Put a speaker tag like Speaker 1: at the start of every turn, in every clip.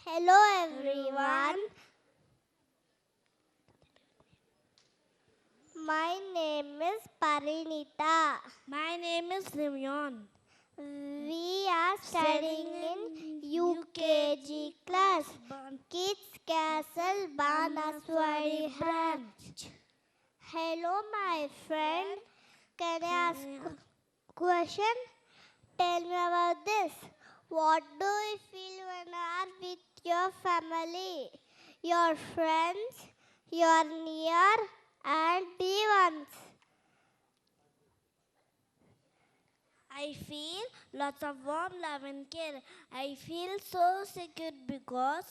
Speaker 1: Hello everyone. My name is Parinita.
Speaker 2: My name is Simeon.
Speaker 1: We are studying in UKG class, Kids Castle Banaswadi branch. Hello my friend. Can I ask a question? Tell me about this. What do you feel when you are with your family, your friends, your near and dear ones?
Speaker 2: I feel lots of warm love and care. I feel so secure because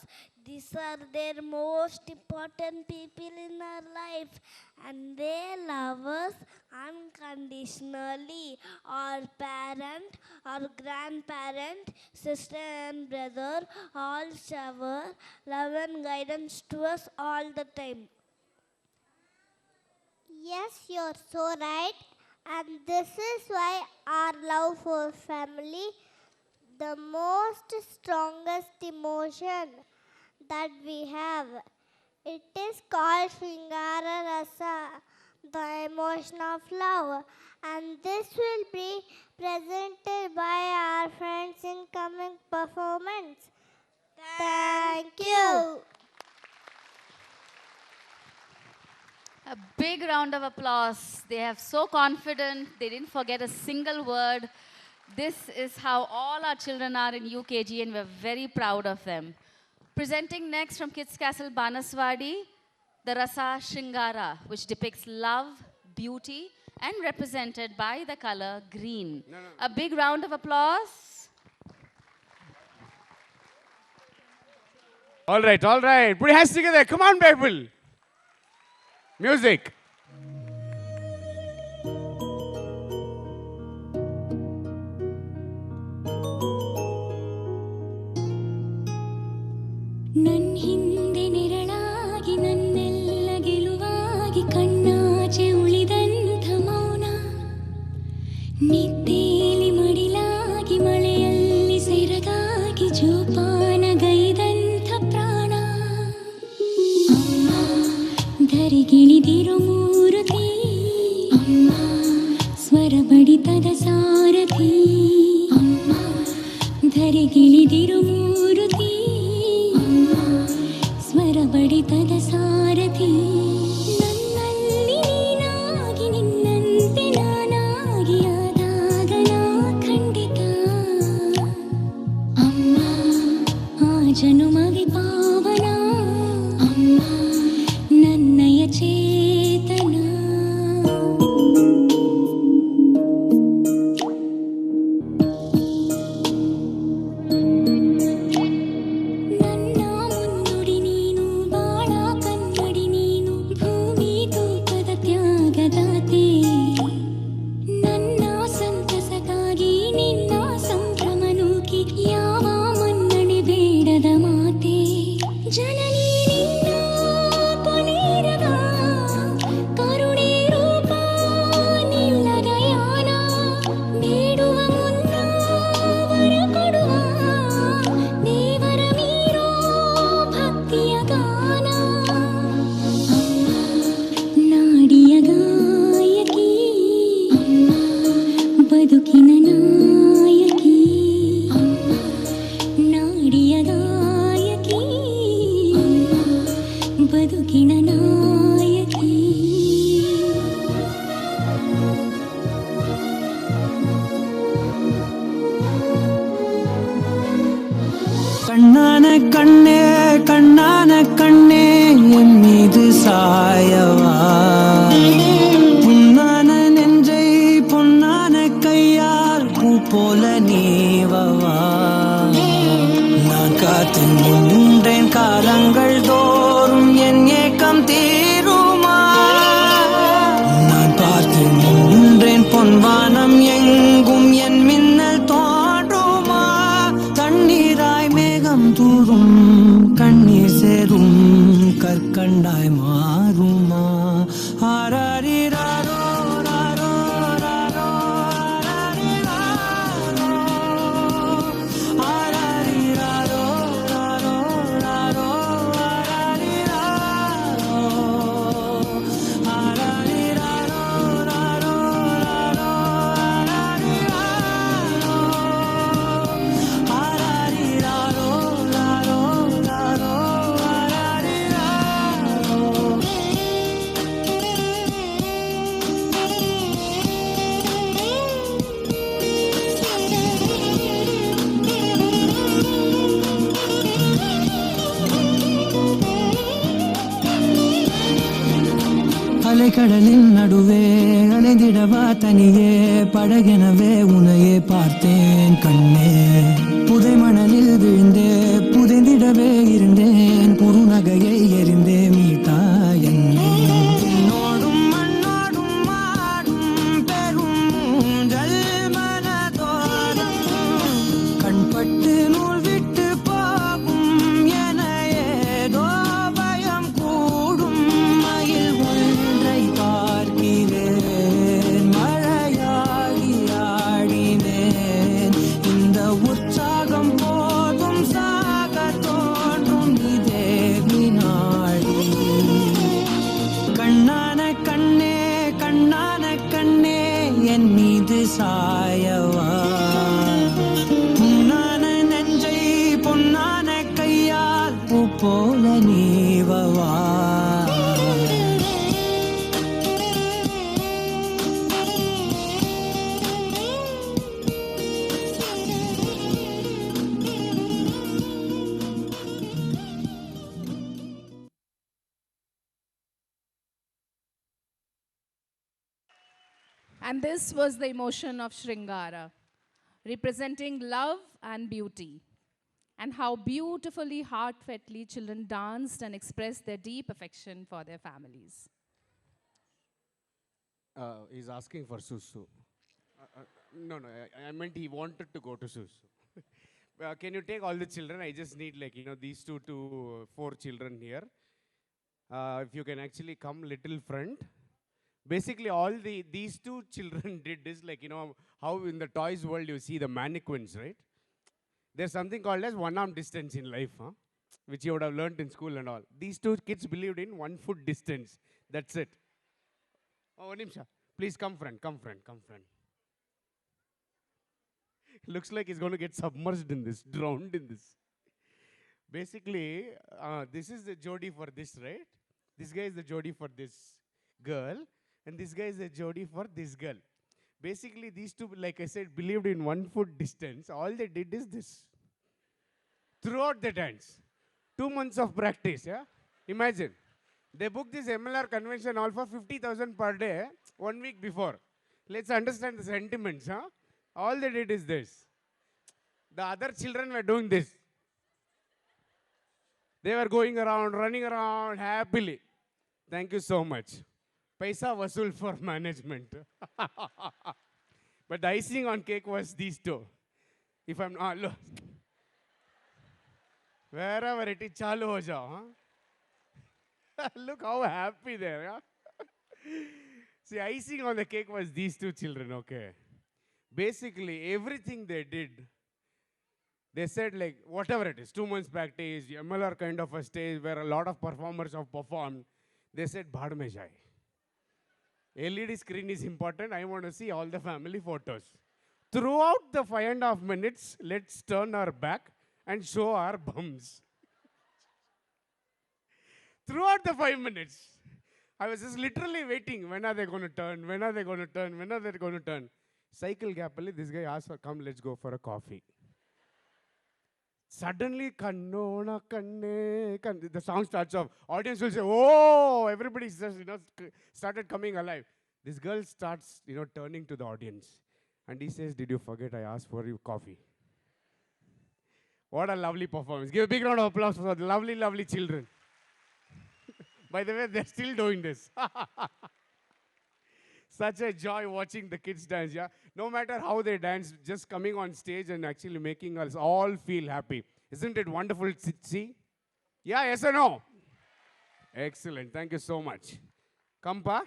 Speaker 2: these are their most important people in our life and they love us unconditionally. Our parent, our grandparent, sister and brother all shower love and guidance to us all the time.
Speaker 1: Yes, you're so right. And this is why our love for family, the most strongest emotion that we have. It is called Shringara Rasa, the emotion of love. And this will be presented by our friends in coming performance. Thank you.
Speaker 3: A big round of applause. They have so confident. They didn't forget a single word. This is how all our children are in UKG and we're very proud of them. Presenting next from Kids Castle Banaswadi, the Rasa Shringara, which depicts love, beauty, and represented by the color green. A big round of applause.
Speaker 4: All right. Put your hands together. Come on, people. Music.
Speaker 5: ನನ್ ಹಿಂದೆ ನೆರಳಾಗಿ ನನ್ನೆಲ್ಲ ಗೆಲುವಾಗಿ ಕಣ್ಣಾಚೆ ಉಳಿದಂಥ ಮೌನ ನಿದ್ದೇಲಿ ಮಡಿಲಾಗಿ ಮಳೆಯಲ್ಲಿ ಸೆರಗಾಗಿ ಜೋಪಾನಗೈದಂಥ ಪ್ರಾಣ ಅಮ್ಮ ಧರಿಗಿಳಿದಿರೋ ಮೂರುತಿ ಅಮ್ಮ ಸ್ವರ ಬಡಿತದ ಸಾರಥಿ ಅಮ್ಮ ಧರಿಗಿಳಿದಿರೋ ಮೂರುತಿ ಸ್ವರ ಬಡಿತದ ಸಾರಥಿ ನನ್ನಲ್ಲಿ ನೀನಾಗಿ ನಿನ್ನಂತೆ ನಾನಾಗಿ ಆದಾಗ ನಾ ಖಂಡಿತ ಅಮ್ಮ ಆ ಜನುಮಗೆ ಪಾವನ ಅಮ್ಮ ನನ್ನಯ ಚೇತನ ನನ್ನ ಮುನ್ನುಡಿ ನೀನು ಬಾಳ ಕನ್ನಡಿ ನೀನು ಭೂಮಿ ತೂಕದ ತ್ಯಾಗದಾತೆ ನನ್ನ ಸಂತಸಕ್ಕಾಗಿ ನಿನ್ನ ಸಂಭ್ರಮ ನೂಕಿ ಯಾವ ಮನ್ನಣೆ ಬೇಡದ ಮಾತೆ ಜನನಿ ನಿನ್ನ ಕೊನೆರದ ಕರುಣೆ ರೂಪ ನಿಲ್ಲದ ಯಾನ ಬೇಡುವ ಮುನ್ನ ವರ ಕೊಡುವ ದೇವರ ಮೀರೋ ಭಕ್ತಿಯ ಗಾನ ಅಮ್ಮ ನಾಡಿಯ ಗಾಯಕಿ ಅಮ್ಮ ಬದುಕಿನ ನಾಯಕಿ ಅಮ್ಮ ನಾಡಿಯ ಗಾಯಕಿ ಅಮ್ಮ ಬದುಕಿನ ನಾಯಕಿ
Speaker 6: கண்ணான கண்ணே என் மீது சாயவா புண்ணான நெஞ்சை பொன்னான கையால் பூ போல நீவவா நான் காத்து நின்றேன் காலங்கள் தோறும் என் ஏக்கம் தீருமா நான் பார்த்து நின்றேன் பொன்வானம் எங்கும் என் மின்னல் தோன்றுமா தண்ணீராய் மேகம் தூரும் கண்ணீர் சேரும் கற்கண்டாய் மாறுமா ஆராரிராரோ ராரோ ராரோ ஆராரிராரோ ஆராரிராரோ ராரோ அலைக்கடலின் நடுவே அலைந்திடவா தனியே படகெனவே உனையே பார்த்தேன் கண்ணே புதை மணலில் விழுந்தே புதைந்திடவே இருந்தேன் குறுநகையை எரிந்தே மீட்டா என்னை உன்னோடும் மண்ணோடும் மாடும் பெரும் ஊஞ்சல் மனதோரம் கண்பட்டு நூல் விட்டு போகும் என ஏதோ பயம் கூடும் மயில் ஒன்றை பார்க்கிறேன் மழையாகி ஆடினேன் இந்த உற்சாகம் போதும் சாக தோன்றும் இதே வினாடி கண்ணான கண்ணே கண்ணான கண்ணே என் மீது சாயவா பொன்னான நெஞ்சை பொன்னான கையால் பூ போல நீவவா
Speaker 7: And this was the emotion of Shringara, representing love and beauty, and how beautifully, heartfully children danced and expressed their deep affection for their families.
Speaker 4: He's asking for Susu. No, I meant he wanted to go to Susu. Can you take all the children? I just need these 2 to 4 children here. If you can actually come little front. Basically, all these 2 children did this, how in the toys world you see the mannequins, right? There's something called as one-arm distance in life, which you would have learned in school and all. These 2 kids believed in 1 foot distance. That's it. Oh, Nimsha, please come front. Looks like he's going to get submerged in this, drowned in this. Basically, this is the Jodi for this, right? This guy is the Jodi for this girl. And this guy is a Jodi for this girl. Basically, these 2, like I said, believed in 1 foot distance. All they did is this. Throughout the dance. 2 months of practice, yeah? Imagine. They booked this MLR convention all for 50,000 per day 1 week before. Let's understand the sentiments, huh? All they did is this. The other children were doing this. They were going around, running around happily. Thank you so much. Paisa vasool for management. But the icing on cake was these 2. If I'm not, look. Wherever it is, chalu ho jao, huh? Look how happy they are, yeah? See, icing on the cake was these 2 children, okay? Basically, everything they did, they said whatever it is, 2 months practice, MLR kind of a stage where a lot of performers have performed, they said, bhaad mein jaye. LED screen is important. I want to see all the family photos. Throughout the 5.5 minutes, let's turn our back and show our bums. Throughout the 5 minutes, I was just literally waiting. When are they going to turn? When are they going to turn? When are they going to turn? Cycle gap, this guy asked for, come, let's go for a coffee. Suddenly, kannona kanne, the song starts off. Audience will say, oh, everybody just, started coming alive. This girl starts, turning to the audience. And he says, did you forget I asked for you coffee? What a lovely performance. Give a big round of applause for the lovely, lovely children. By the way, they're still doing this. Such a joy watching the kids dance, yeah? No matter how they dance, just coming on stage and actually making us all feel happy. Isn't it wonderful to see? Yeah, yes or no? Excellent. Thank you so much. Come, Pa.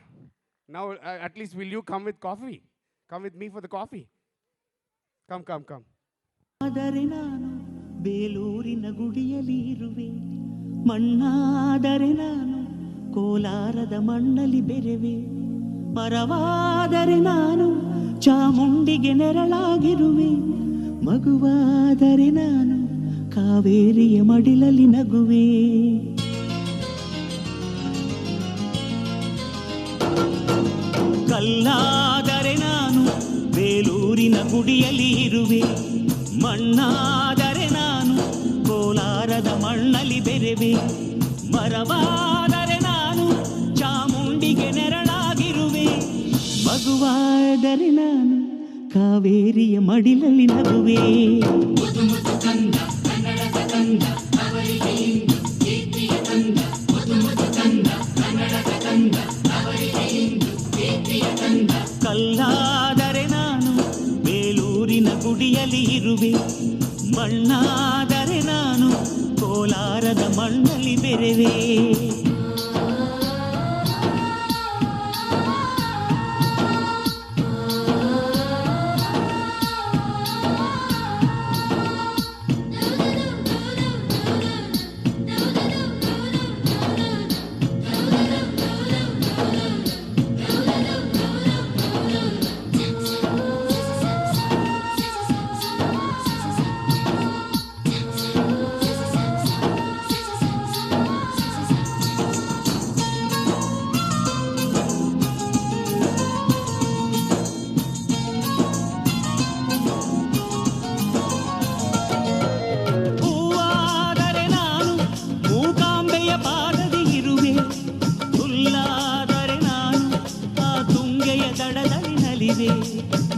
Speaker 4: Now, at least will you come with coffee? Come with me for the coffee. Come.
Speaker 6: ಆದರೆ ನಾನು ಬೇಲೂರಿನ ಗುಡಿಯಲ್ಲಿ ಇರುವೆ ಮಣ್ಣಾದರೆ ನಾನು ಕೋಲಾರದ ಮಣ್ಣಲ್ಲಿ ಬೆರೆವೆ ಮರವಾದರೆ ನಾನು ಚಾಮುಂಡಿಗೆ ನೆರಳಾಗಿರುವೆ ಮಗುವಾದರೆ ನಾನು ಕಾವೇರಿಯ ಮಡಿಲಲ್ಲಿ ನಗುವೆ ಕಲ್ಲಾದರೆ ನಾನು ಬೇಲೂರಿನ ಗುಡಿಯಲ್ಲಿ ಇರುವೆ ಮಣ್ಣಾದರೆ ನಾನು ಕೋಲಾರದ ಮಣ್ಣಲ್ಲಿ ಬೆರೆವೆ ಮರವಾದರೆ ನಾನು ಚಾಮುಂಡಿಗೆ ನೆರಳ ಮಗುವಾದರೆ ನಾನು ಕಾವೇರಿಯ ಮಡಿಲಲ್ಲಿ ನಗುವೆ. ಕಲ್ಲಾದರೆ ನಾನು ಬೇಲೂರಿನ ಗುಡಿಯಲ್ಲಿ ಇರುವೆ. ಮಣ್ಣಾದರೆ ನಾನು ಕೋಲಾರದ ಮಣ್ಣಲ್ಲಿ ಬೆರೆವೆ.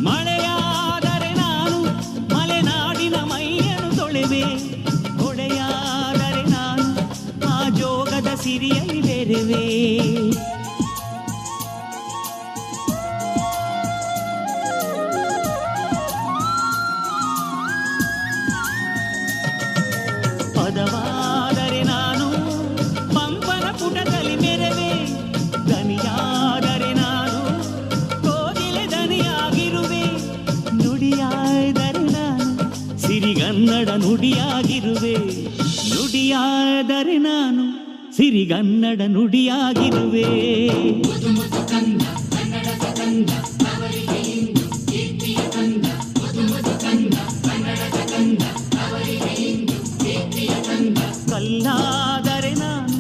Speaker 6: ಮಳೆಯಾದರೆ ನಾನು ಮಲೆನಾಡಿನ ಮೈಯನ್ನು ತೊಳೆವೆ. ಕೊಡೆಯಾದರೆ ನಾನು ಆ ಜೋಗದ ಸಿರಿಯಲ್ಲಿ ಬೆರೆವೆ. ಪದವಾದರೆ ನಾನು ಪಂಪನ ಪುಟದಲ್ಲಿ ಮೆರೆವೆ. ದನಿಯಾದರೆ ನಾನು ಕೋಗಿಲೆ ದನಿಯಾಗಿರುವೆ. ನುಡಿಯಾದರೆ ನಾನು ಸಿರಿಗನ್ನಡ ನುಡಿಯಾಗಿರುವೆ. ನುಡಿಯಾದರೆ ನಾನು ಸಿರಿಗನ್ನಡ ನುಡಿಯಾಗಿರುವೆ. ಕಲ್ಲಾದರೆ ನಾನು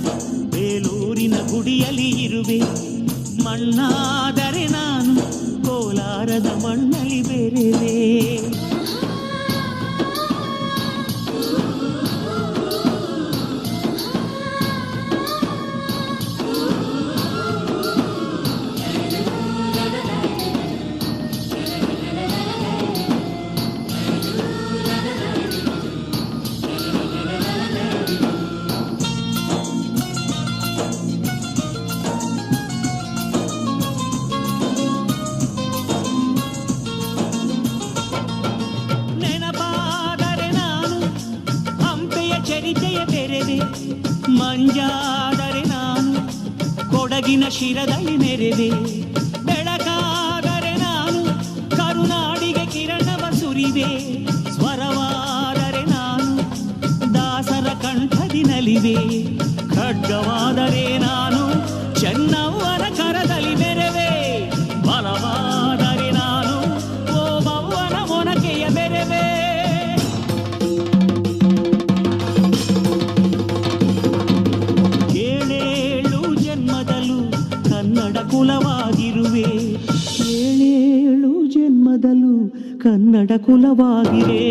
Speaker 6: ಬೇಲೂರಿನ ಗುಡಿಯಲ್ಲಿ ಇರುವೆ. ಮಣ್ಣಾದರೆ ನಾನು ಕೋಲಾರದ ಮಣ್ಣಲ್ಲಿ ಬೆರೆವೆ. ಚರಿತೆಯ ಬೆರೆವೆ. ಮಂಜಾದರೆ ನಾನು ಕೊಡಗಿನ ಶಿರದಲ್ಲಿ ನೆರೆವೆ. ಬೆಳಕಾದರೆ ನಾನು ಕರುನಾಡಿಗೆ ಕಿರಣವ ಸುರಿವೆ. ಸ್ವರವಾದರೆ ನಾನು ದಾಸರ ಕಂಠದಿ ನಲಿವೆ. ಖಡ್ಗವಾದರೆ ನಾನು ಚೆನ್ನವ್ವನ ಕರದಲ್ಲಿ ಮೆರೆವೆ. ಬಲವಾದರೆ ನಾನು ಓಬವ್ವನ ಮೊನಕೆಯ ಬೆರೆವೆ. ಕನ್ನಡ ಕುಲವಾಗಿರುವೆ. ಏಳೇಳು ಜನ್ಮದಲ್ಲೂ ಕನ್ನಡ ಕುಲವಾಗಿರೆ.